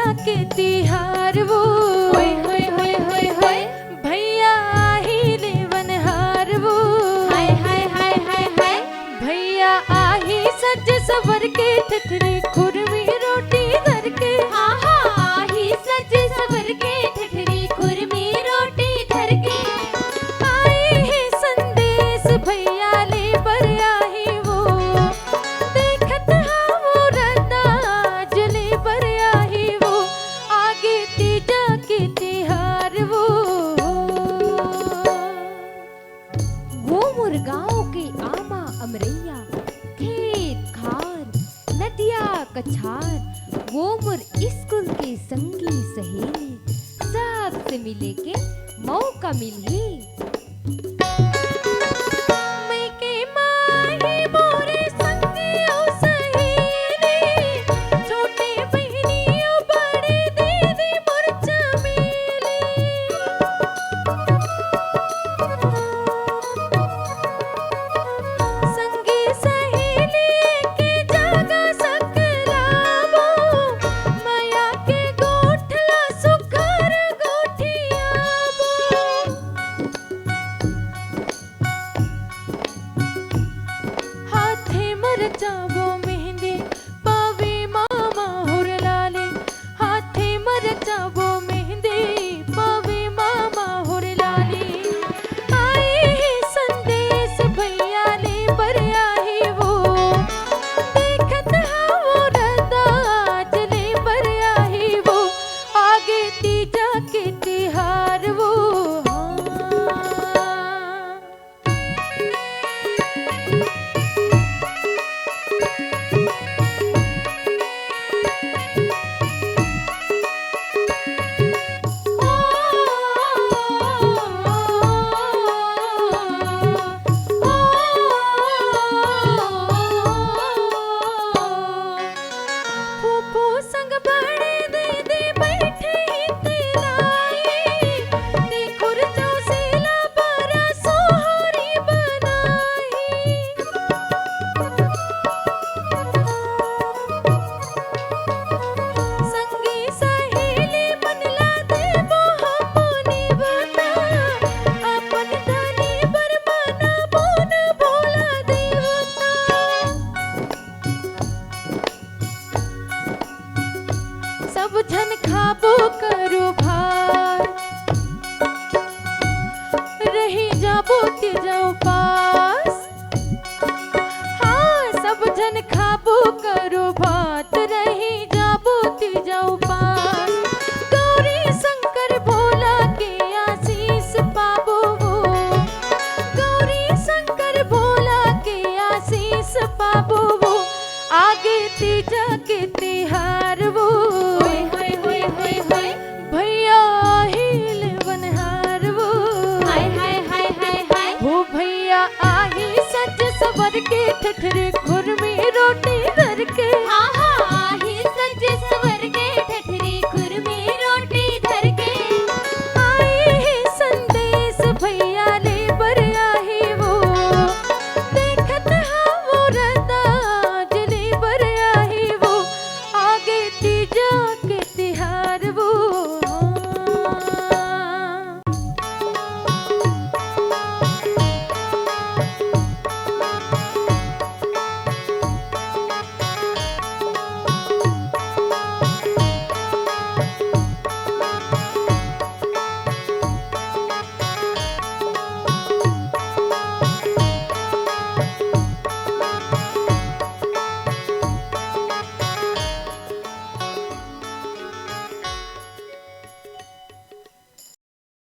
तीजा के तिहार वो होय होय होय होय होय भैया आही लेवन हार वो हाय हाय हाय हाय हाय भैया आही सज सवर के ठठरी खुरमी रोटी धर के हाँ हाँ आही सज सवर के ठठरी खुरमी रोटी धर के आए ही संदेश भैया ले पर आही वो देखत हाँ वो रदाज ले पर आही वो आगे तीजा के तिहार वो मुर्गाओं के आमा अमरैया खेत खार नदिया कछार वो मुर स्कूल के संगी सहेली सब से मिले के मौका मिली मैं के माही मोरे संगियों सहेली छोटे बहनियों बड़े दीदी मोर चमेली संगी सहेली के जागा सकलाबो माया के गोठला सुखर गोठियाबो हाथे मर जाबो मेहंदी पावे मामा हुर लाले हाथे मर जाबो मेहंदी पावे मामा हुर लाले आए ही संदेश भैया ले पर आही वो देखत हाँ वो रदाज ले पर आही वो आगे तीजा के तिहार वो हाँ। फूफू संग बड़े दीदी बैठे ही तिलाई देखुर चौसीला बड़ा सोहरी बनाई संगी सहेली मनला देबो अपनी बता अपन धनी बर मना बोन भोला देवता सब जन खाबो कर